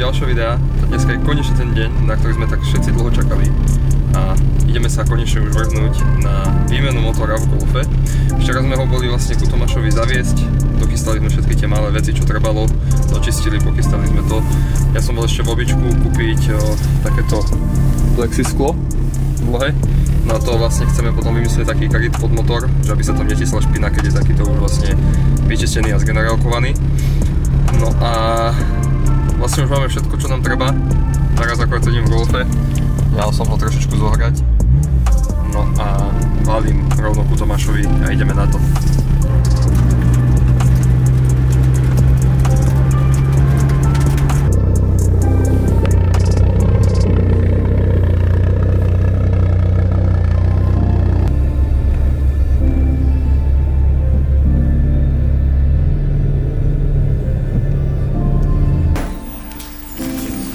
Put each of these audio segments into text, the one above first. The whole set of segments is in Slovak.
ďalšieho videa. Dneska je konečne ten deň, na ktorý sme tak všetci dlho čakali. A ideme sa konečne už vrhnúť na výmenu motora v Golfe. Včera sme ho boli vlastne ku Tomášovi zaviesť. Dochystali sme všetky tie malé veci, čo trebalo. Dočistili, pochystali sme to. Ja som bol ešte v običku kúpiť takéto plexisklo v lohe. No a to vlastne chceme potom vymyslieť taký kryt pod motor, že aby sa tam netisla špina, keď je takýto už vlastne vyčistený a zgenerálkovaný. No a vlastne už máme všetko, čo nám treba. Teraz akorát sedím v Golfe. Mal som ho trošičku zohrať. No a valím rovno ku Tomášovi a ideme na to.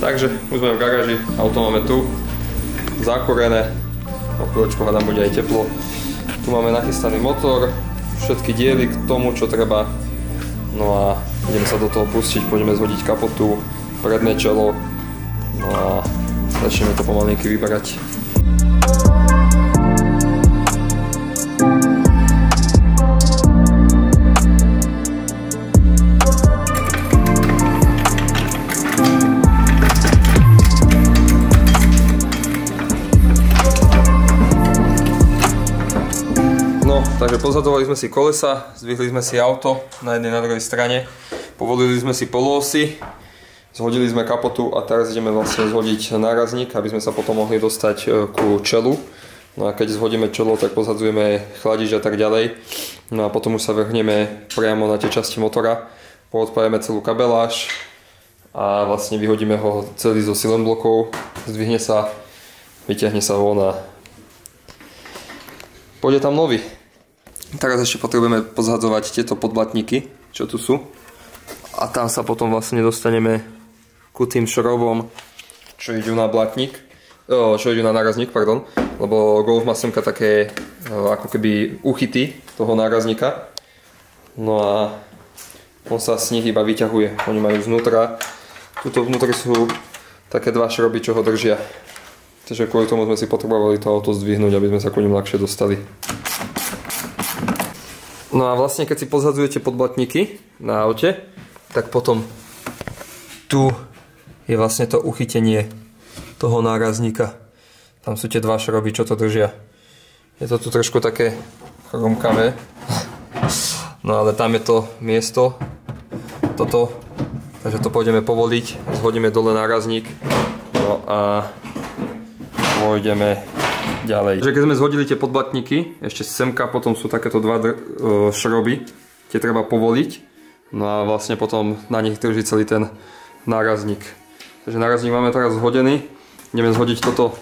Takže už sme v garáži, auto máme tu, zakúrené, o chvíľočku hádam bude aj teplo. Tu máme nachystaný motor, všetky diely k tomu, čo treba. No a ideme sa do toho pustiť, pôjdeme zhodiť kapotu, predné čelo, no a začneme to pomalinky vyberať. Takže pozadovali sme si kolesa, zdvihli sme si auto na jednej na druhej strane, povolili sme si polósy, zhodili sme kapotu a teraz ideme vlastne zhodiť nárazník, aby sme sa potom mohli dostať ku čelu. No a keď zhodíme čelo, tak pozadzujeme chladič a tak ďalej. No a potom už sa vrhneme priamo na tie časti motora, poodpájame celú kabeláž a vlastne vyhodíme ho celý zo silen blokov, zdvihne sa, vyťahne sa von a pôjde tam nový. Teraz ešte potrebujeme pozhadzovať tieto podblatníky, čo tu sú. A tam sa potom vlastne dostaneme ku tým šrobom, čo idú na blatník, čo idú na nárazník, pardon. Lebo Golf má semka také ako keby uchyty toho nárazníka. No a on sa z nich iba vyťahuje. Oni majú znútra. Tuto vnútri sú také dva šroby, čo ho držia. Takže kvôli tomu sme si potrebovali to auto zdvihnúť, aby sme sa ku nim ľahšie dostali. No a vlastne keď si pozhadzujete podblatníky na aute, tak potom tu je vlastne to uchytenie toho nárazníka. Tam sú tie dva šroby, čo to držia. Je to tu trošku také chromkavé. No ale tam je to miesto, toto, takže to pôjdeme povoliť, zhodíme dole nárazník, no a pôjdeme ďalej. Takže keď sme zhodili tie podblatníky, ešte semka, potom sú takéto dva šroby, tie treba povoliť. No a vlastne potom na nich drží celý ten nárazník. Takže nárazník máme teraz zhodený. Ideme zhodiť toto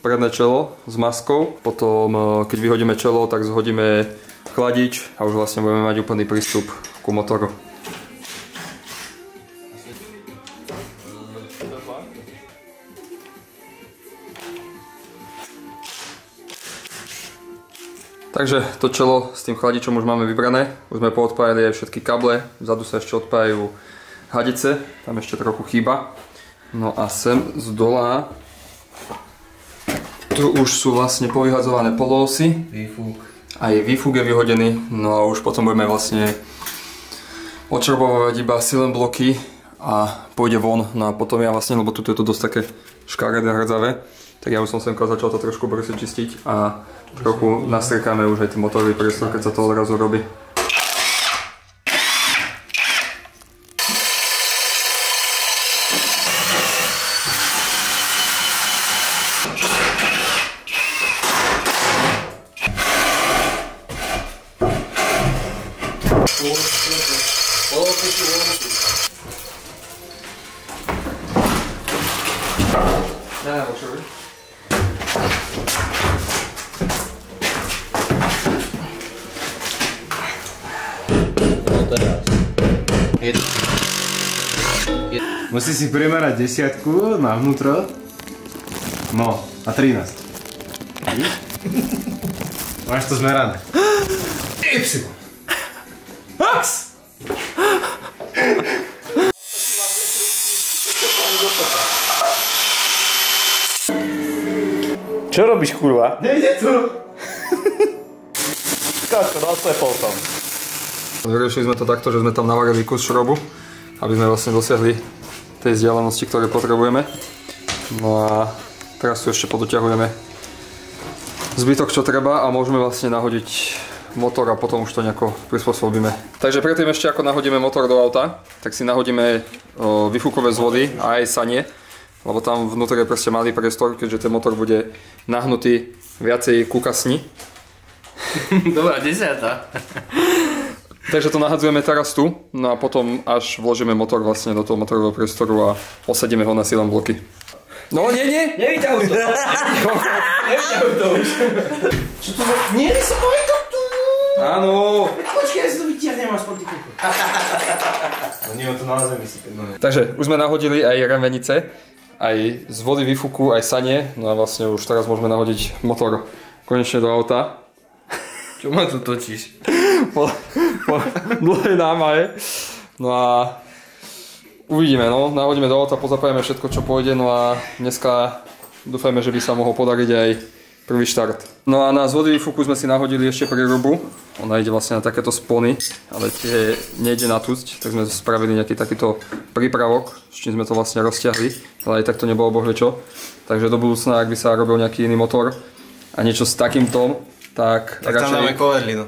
predné čelo s maskou. Potom keď vyhodíme čelo, tak zhodíme chladič a už vlastne budeme mať úplný prístup ku motoru. Takže to čelo s tým chladičom už máme vybrané, už sme poodpájali aj všetky kable, vzadu sa ešte odpájajú hadice, tam ešte trochu chýba. No a sem z dola, tu už sú vlastne povyhadzované polósy, aj výfuk je vyhodený, no a už potom budeme vlastne odšrobovať iba silen bloky a pôjde von. No a potom ja vlastne, lebo tu je to dosť také škaredé, hrdzavé, tak ja už som semka začal to trošku brsiť čistiť a trochu nastrkáme už aj ten motorový priestor, keď sa to odrazu robí. Musí si primerať 10 na vnútro. No, a 13. Máš to zmerané. Y. Max! Čo robíš, kurva? Nejde tu. Káčko, naslepol som. Vyriešili sme to takto, že sme tam navarili kus šrobu, aby sme vlastne dosiahli tej vzdialenosti, ktoré potrebujeme. No a teraz tu ešte podoťahujeme zbytok, čo treba, a môžeme vlastne nahodiť motor a potom už to nejako prispôsobíme. Takže predtým ešte ako nahodíme motor do auta, tak si nahodíme výfukové zvody a aj sanie, lebo tam vnútri je proste malý priestor, keďže ten motor bude nahnutý viacej ku kasni. Dobrá, 10. Takže to nahadzujeme teraz tu, no a potom až vložíme motor vlastne do toho motorového priestoru a osadíme ho na silom bloky. No nie! Nevyťahuj to. Nevyťahuj to už. Čo to za... Nie, nesopovej to tu. Áno. Počkej, ja si to vyťahnem aspoň ty kuku. No nie, to na zemi si Takže už sme nahodili aj remenice, aj z vody výfuku, aj sanie, no a vlastne už teraz môžeme nahodiť motor konečne do auta. Čo ma tu točíš? Po dlhej námahe. No a uvidíme, no. Nahodíme do auta, pozapájame všetko, čo pôjde, no a dneska dúfajme, že by sa mohol podariť aj prvý štart. No a na z vody výfuku sme si nahodili ešte prírubu. Ona ide vlastne na takéto spony, ale tie nejde na tusť, tak sme spravili nejaký takýto prípravok, s čím sme to vlastne rozťahli, ale aj tak to nebolo bohvie čo. Takže do budúcna, ak by sa robil nejaký iný motor a niečo s takýmto, tak radšej... tam dáme koverlinu.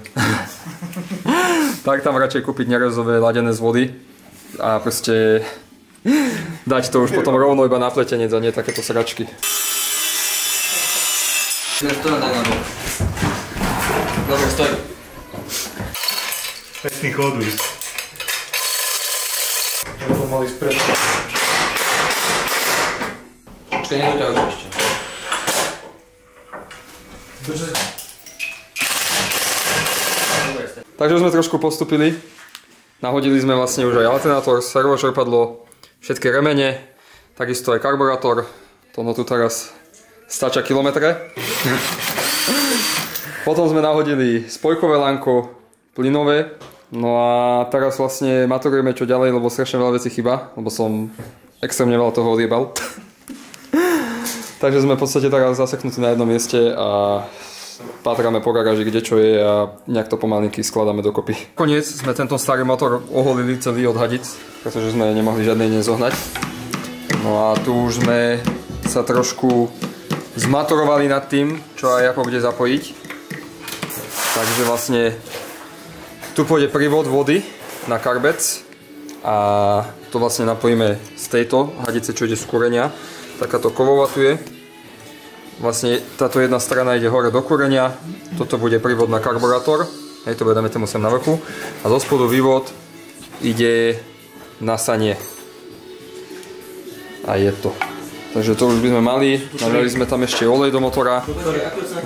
Tak tam radšej kúpiť nerezové ladené z vody a proste dať to už potom rovno iba na pletenec a nie takéto sračky. Dobre, stoj. Pekný choduj. Ja to mali spred. Počkaj, nedoťahuj ešte. Takže sme trošku postupili. Nahodili sme vlastne už aj alternátor, servočerpadlo, všetky remene, takisto aj karburátor. Tono tu teraz stačia kilometre. Potom sme nahodili spojkové lánko, plynové. No a teraz vlastne maturujeme čo ďalej, lebo strašne veľa vecí chýba, lebo som extrémne veľa toho odjebal. Takže sme v podstate teraz zaseknutí na jednom mieste a pátráme po garáži, kde čo je, a nejak to pomalinky skladáme dokopy. Koniec sme tento starý motor oholili celý od hadic, pretože sme nemohli žiadnej nezohnať. No a tu už sme sa trošku zmaturovali nad tým, čo aj ako kde zapojiť. Takže vlastne tu pôjde prívod vody na karbec a to vlastne napojíme z tejto hadice, čo ide z kúrenia. Takáto kovová tu je. Vlastne táto jedna strana ide hore do kúrenia, toto bude prívod na karburátor, hej, to dáme tomu sem na vrchu, a zo spodu vývod ide na sanie. A je to. Takže to už by sme mali, naliali sme tam ešte olej do motora,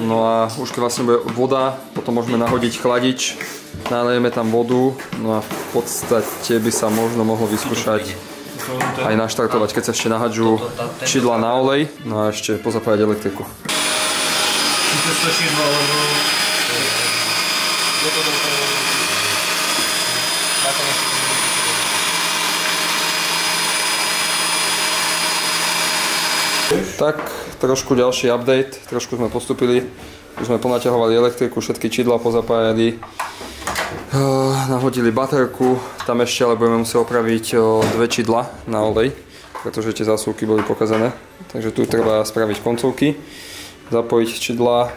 no a už keď vlastne bude voda, potom môžeme nahodiť chladič, nalejeme tam vodu, no a v podstate by sa možno mohlo vyskúšať aj naštartovať, keď sa ešte nahadžú čidla na olej, no a ešte pozapájať elektriku. Tak, trošku ďalší update, trošku sme postupili, už sme ponaťahovali elektriku, všetky čidla pozapájali. Nahodili baterku, tam ešte ale budeme musieť opraviť dve čidla na olej, pretože tie zásuvky boli pokazané. Takže tu treba spraviť koncovky, zapojiť čidla.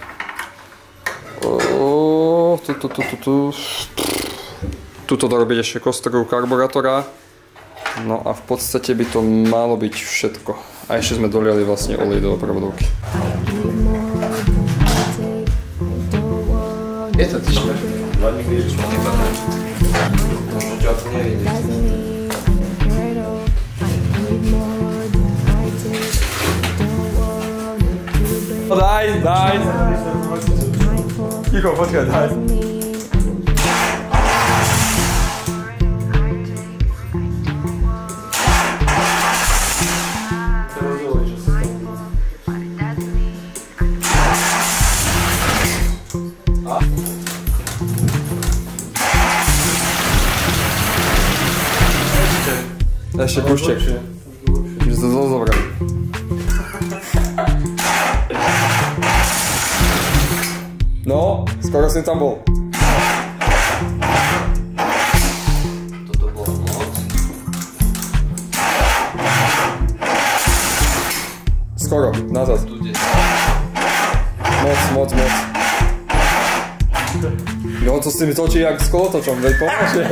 Tuto dorobiť ešte kostru karburátora. No a v podstate by to malo byť všetko. A ešte sme doliali vlastne olej do prevodovky. Je to tyšme. Hlavne když už máte patrné. Možno ťa to nevidieť. Daj! Ticho, počkaj, daj. Ešte puštek, že to zlo zobrali. No, skoro som tam bol. Toto bolo moc. Skoro, nazad. Tu 10. Moc. No to si mi točí jak s kolotočom, veď pomôže.